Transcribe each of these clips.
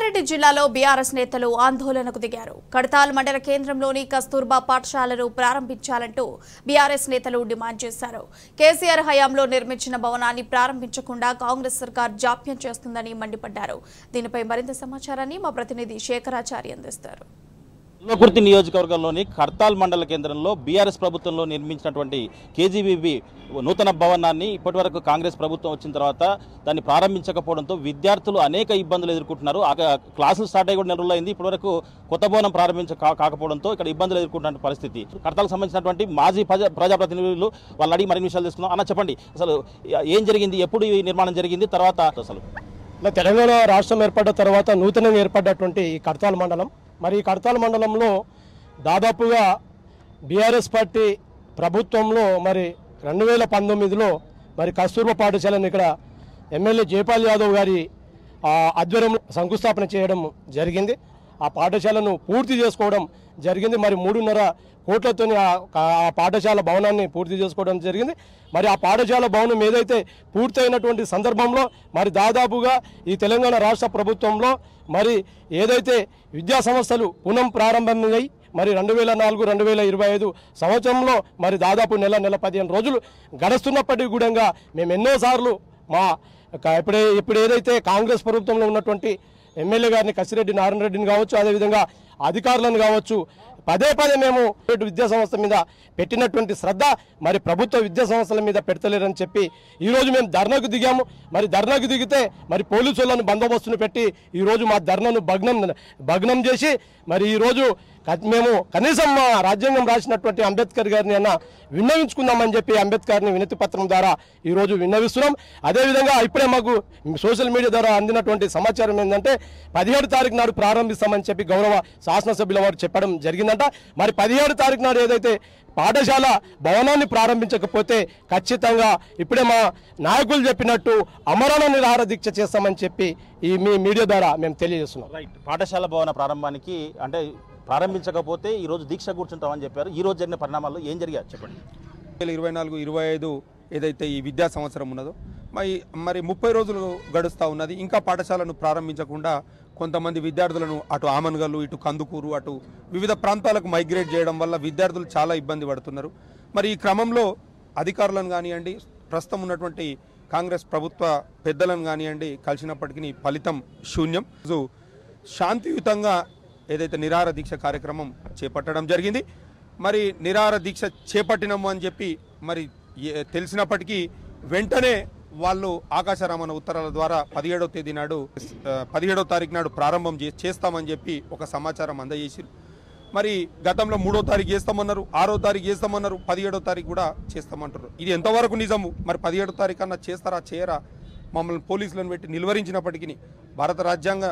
రంగారెడ్డి జిల్లాలో బీఆర్ఎస్ నేతలు ఆందోళనకు దిగారు. కడతాల్ మండల కేంద్రంలోని కస్తూర్బా పాఠశాలను ప్రారంభించాలంటూ బీఆర్ఎస్ నేతలు డిమాండ్ చేశారు. కేసీఆర్ హయాంలో నిర్మించిన భవనాన్ని ప్రారంభించకుండా కాంగ్రెస్ సర్కార్ జాప్యం చేస్తుందని మండిపడ్డారు. దీనిపై మరింత సమాచారాన్ని మా ప్రతినిధి శేఖరాచారి అందిస్తారు. కల్వకుర్తి నియోజకవర్గంలోని కడతాల్ మండల కేంద్రంలో బీఆర్ఎస్ ప్రభుత్వంలో నిర్మించినటువంటి కేజీబీబీ నూతన భవనాన్ని ఇప్పటివరకు కాంగ్రెస్ ప్రభుత్వం వచ్చిన తర్వాత దాన్ని ప్రారంభించకపోవడంతో విద్యార్థులు అనేక ఇబ్బందులు ఎదుర్కొంటున్నారు. క్లాసులు స్టార్ట్ అయ్యి కూడా నెల రోజులైంది, ఇప్పటివరకు కొత్త భవనం కాకపోవడంతో ఇక్కడ ఇబ్బందులు ఎదుర్కొంటున్న పరిస్థితి. కడతాలకు సంబంధించినటువంటి మాజీ ప్రజాప్రతినిధులు వాళ్ళు అడిగి మరిన్ని విషయాలు తీసుకుందాం. అన్న చెప్పండి, అసలు ఏం జరిగింది, ఎప్పుడు ఈ నిర్మాణం జరిగింది, తర్వాత అసలు తెలంగాణ రాష్ట్రం ఏర్పడ్డ తర్వాత నూతనంగా ఏర్పడ్డటువంటి ఈ కడతాల్ మండలం, మరి ఈ కడతాల్ మండలంలో దాదాపుగా బీఆర్ఎస్ పార్టీ ప్రభుత్వంలో మరి 2019లో మరి కస్తూర్బా పాఠశాలను ఇక్కడ ఎమ్మెల్యే జైపాల్ యాదవ్ గారి ఆధ్వర్యంలో శంకుస్థాపన చేయడం జరిగింది. ఆ పాఠశాలను పూర్తి చేసుకోవడం జరిగింది. మరి 3.5 కోట్లతో ఆ పాఠశాల భవనాన్ని పూర్తి చేసుకోవడం జరిగింది. మరి ఆ పాఠశాల భవనం ఏదైతే పూర్తయినటువంటి సందర్భంలో మరి దాదాపుగా ఈ తెలంగాణ రాష్ట్ర ప్రభుత్వంలో మరి ఏదైతే విద్యా సంస్థలు పునః ప్రారంభమయ్యాయి మరి 2004-2025 సంవత్సరంలో మరి దాదాపు నెల 15 రోజులు గడుస్తున్నప్పటికీ కూడా మేము ఎన్నోసార్లు మా ఇప్పుడు ఏదైతే కాంగ్రెస్ ప్రభుత్వంలో ఉన్నటువంటి ఎమ్మెల్యే గారిని కసిరెడ్డి నారాయణ రెడ్డిని కావచ్చు, అదేవిధంగా అధికారులను కావచ్చు, పదే మేము విద్యా సంస్థ మీద పెట్టినటువంటి శ్రద్ధ మరి ప్రభుత్వ విద్యా సంస్థల మీద పెడతలేరని చెప్పి ఈరోజు మేము ధర్నాకు దిగాము. మరి ధర్నాకు దిగితే మరి పోలీసులను బందోబస్తును పెట్టి ఈరోజు మా ధర్నాను భగ్నం చేసి మరి ఈరోజు మేము కనీసం మా రాజ్యాంగం రాసినటువంటి అంబేద్కర్ గారిని అన్న విన్నవించుకుందామని చెప్పి అంబేద్కర్ని వినతి పత్రం ద్వారా ఈరోజు విన్నవిస్తున్నాం. అదేవిధంగా ఇప్పుడే మాకు సోషల్ మీడియా ద్వారా అందినటువంటి సమాచారం ఏంటంటే 17 తారీఖు నాడు ప్రారంభిస్తామని చెప్పి గౌరవ శాసనసభ్యుల వారు చెప్పడం జరిగిందంట. మరి 17 తారీఖు నాడు ఏదైతే పాఠశాల భవనాన్ని ప్రారంభించకపోతే ఖచ్చితంగా ఇప్పుడే మా నాయకులు చెప్పినట్టు అమరణ నిరాహార దీక్ష చేస్తామని చెప్పి ఈ మీ మీడియా ద్వారా మేము తెలియజేస్తున్నాం. పాఠశాల భవన ప్రారంభానికి అంటే ప్రారంభించకపోతే ఈరోజు దీక్ష కూర్చుంటామని చెప్పారు. ఈ రోజు జరిగిన పరిణామాల్లో ఏం జరిగారు చెప్పండి. 2024-25 ఏదైతే ఈ విద్యా సంవత్సరం ఉన్నదో మరి 30 రోజులు గడుస్తూ ఉన్నది. ఇంకా పాఠశాలను ప్రారంభించకుండా కొంతమంది విద్యార్థులను అటు ఆమన్గల్లు, ఇటు కందుకూరు, అటు వివిధ ప్రాంతాలకు మైగ్రేట్ చేయడం వల్ల విద్యార్థులు చాలా ఇబ్బంది పడుతున్నారు. మరి ఈ క్రమంలో అధికారులను కానివ్వండి, ప్రస్తుతం ఉన్నటువంటి కాంగ్రెస్ ప్రభుత్వ పెద్దలను కానివ్వండి కలిసినప్పటికీ ఫలితం శూన్యం. శాంతియుతంగా ఏదైతే నిరాహార దీక్ష కార్యక్రమం చేపట్టడం జరిగింది. మరి నిరాహార దీక్ష చేపట్టినాము అని చెప్పి మరి తెలిసినప్పటికీ వెంటనే వాళ్ళు ఆకాశరామన్న ఉత్తరాల ద్వారా 17వ తేదీ నాడు 17వ తారీఖు నాడు ప్రారంభం చేస్తామని చెప్పి ఒక సమాచారం అందజేసారు. మరి గతంలో 3వ తారీఖు చేస్తామన్నారు, 6వ తారీఖు చేస్తామన్నారు, 17వ తారీఖు కూడా చేస్తామంటారు. ఇది ఎంతవరకు నిజము? మరి 17వ తారీఖు అన్నా చేస్తారా చేయరా? మమ్మల్ని పోలీసులను పెట్టి నిలువరించినప్పటికీ భారత రాజ్యాంగ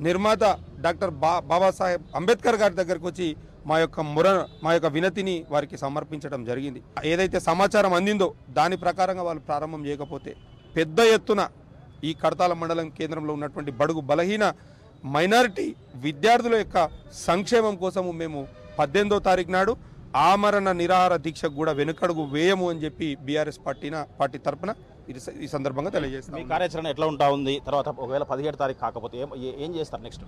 నిర్మాత డాక్టర్ బాబాసాహెబ్ అంబేద్కర్ గారి దగ్గరకు వచ్చి మా యొక్క వినతిని వారికి సమర్పించడం జరిగింది. ఏదైతే సమాచారం అందిందో దాని ప్రకారంగా వాళ్ళు ప్రారంభం చేయకపోతే పెద్ద ఎత్తున ఈ కడతాల మండలం కేంద్రంలో ఉన్నటువంటి బడుగు బలహీన మైనారిటీ విద్యార్థుల యొక్క సంక్షేమం కోసము మేము 18వ తారీఖు నాడు ఆమరణ నిరాహార దీక్షకు కూడా వెనుకడుగు వేయము అని చెప్పి బీఆర్ఎస్ పార్టీ తరఫున ఈ సందర్భంగా తెలియజేస్తాం. మీ కార్యాచరణ ఎట్లా ఉంటా ఉంది? తర్వాత ఒకవేళ 17వ తారీఖు కాకపోతే ఏం చేస్తారు నెక్స్ట్?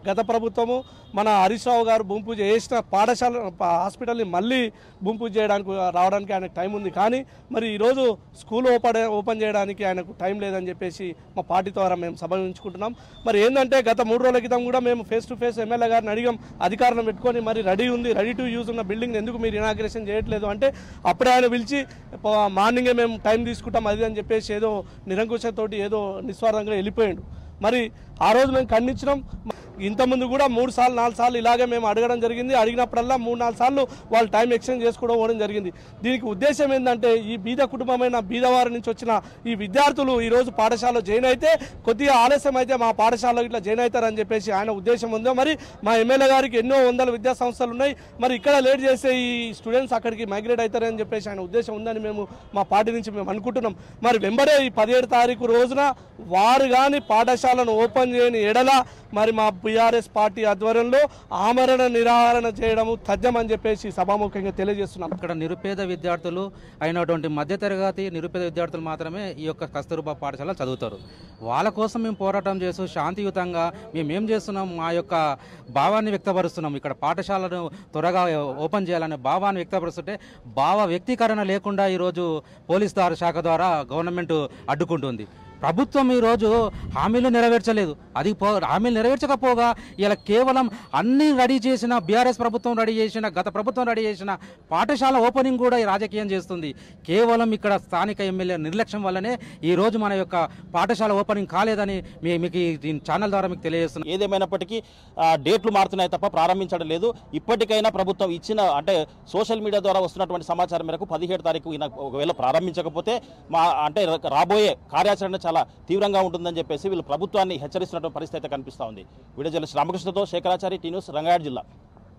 గత ప్రభుత్వము మన హరీష్ రావు గారు భూమి పూజ చేసిన పాఠశాల హాస్పిటల్ని మళ్ళీ భూమి పూజ రావడానికి ఆయనకు టైం ఉంది. కానీ మరి ఈరోజు స్కూల్ ఓపెన్ చేయడానికి ఆయనకు టైం లేదని చెప్పేసి మా పార్టీ ద్వారా మేము సభవించుకుంటున్నాం. మరి ఏంటంటే గత 3 రోజుల క్రితం కూడా మేము ఫేస్ టు ఫేస్ ఎమ్మెల్యే గారిని అడిగాం, అధికారులను పెట్టుకొని మరి రెడీ టు యూజ్ ఉన్న బిల్డింగ్ ఎందుకు మీరు ఇనాగ్రేషన్ చేయట్లేదు అంటే అప్పుడే ఆయన పిలిచి మార్నింగే మేము టైం తీసుకుంటాం అది అని చెప్పేసి ఏదో నిరంకుశతోటి ఏదో నిస్వార్థంగా వెళ్ళిపోయాడు. మరి ఆ రోజు మేము ఖండించినాం. ఇంతకుముందు కూడా 3 సార్లు 4 సార్లు ఇలాగే మేము అడగడం జరిగింది. అడిగినప్పుడల్లా 3-4 సార్లు వాళ్ళు టైం ఎక్స్చేంజ్ చేసుకోవడం జరిగింది. దీనికి ఉద్దేశం ఏంటంటే ఈ బీద కుటుంబమైన బీదవారి నుంచి వచ్చిన ఈ విద్యార్థులు ఈరోజు పాఠశాలలో జాయిన్ అయితే కొద్దిగా ఆలస్యం అయితే మా పాఠశాలలో ఇట్లా జాయిన్ అవుతారని చెప్పేసి ఆయన ఉద్దేశం ఉందో. మరి మా ఎమ్మెల్యే గారికి ఎన్నో వందల విద్యా సంస్థలు ఉన్నాయి, మరి ఇక్కడ లేట్ చేస్తే ఈ స్టూడెంట్స్ అక్కడికి మైగ్రేట్ అవుతారని చెప్పేసి ఆయన ఉద్దేశం ఉందని మేము మా పార్టీ నుంచి మేము అనుకుంటున్నాం. మరి వెంబడే ఈ 17 తారీఖు రోజున వారు కానీ పాఠశాలను ఓపెన్ చేయని ఎడల మరి మా బీఆర్ఎస్ పార్టీ ఆధ్వర్యంలో ఆమరణ నిరాహారణ చేయడం తథ్యమని చెప్పేసి సభాముఖంగా తెలియజేస్తున్నాం. ఇక్కడ నిరుపేద విద్యార్థులు అయినటువంటి మధ్యతరగతి నిరుపేద విద్యార్థులు మాత్రమే ఈ యొక్క కస్తూర్బా పాఠశాల చదువుతారు. వాళ్ళ కోసం మేము పోరాటం చేస్తూ శాంతియుతంగా మేమేం చేస్తున్నాం, మా యొక్క భావాన్ని వ్యక్తపరుస్తున్నాం. ఇక్కడ పాఠశాలను త్వరగా ఓపెన్ చేయాలనే భావాన్ని వ్యక్తపరుస్తుంటే భావ వ్యక్తీకరణ లేకుండా ఈరోజు పోలీస్ శాఖ ద్వారా గవర్నమెంట్ అడ్డుకుంటుంది. ప్రభుత్వం ఈరోజు హామీలు నెరవేర్చలేదు. అది హామీలు నెరవేర్చకపోగా ఇలా కేవలం అన్నీ రెడీ చేసిన బీఆర్ఎస్ ప్రభుత్వం రెడీ చేసిన, గత ప్రభుత్వం రెడీ చేసిన పాఠశాల ఓపెనింగ్ కూడా ఈ రాజకీయం చేస్తుంది. కేవలం ఇక్కడ స్థానిక ఎమ్మెల్యే నిర్లక్ష్యం వల్లనే ఈరోజు మన యొక్క పాఠశాల ఓపెనింగ్ కాలేదని మీకు ఈ ఛానల్ ద్వారా మీకు తెలియజేస్తున్నాం. ఏదేమైనప్పటికీ డేట్లు మారుతున్నాయి తప్ప ప్రారంభించడం లేదు. ఇప్పటికైనా ప్రభుత్వం ఇచ్చిన అంటే సోషల్ మీడియా ద్వారా వస్తున్నటువంటి సమాచారం మేరకు 17 తారీఖు ఒకవేళ ప్రారంభించకపోతే రాబోయే కార్యాచరణ చాలా తీవ్రంగా ఉంటుందని చెప్పేసి వీళ్ళు ప్రభుత్వాన్ని హెచ్చరిస్తున్నటువంటి పరిస్థితి అయితే కనిపిస్తూ ఉంది. వీడియో జర్నలిస్ట్ రామకృష్ణతో శేఖరాచారి, టీ న్యూస్, రంగారెడ్డి జిల్లా.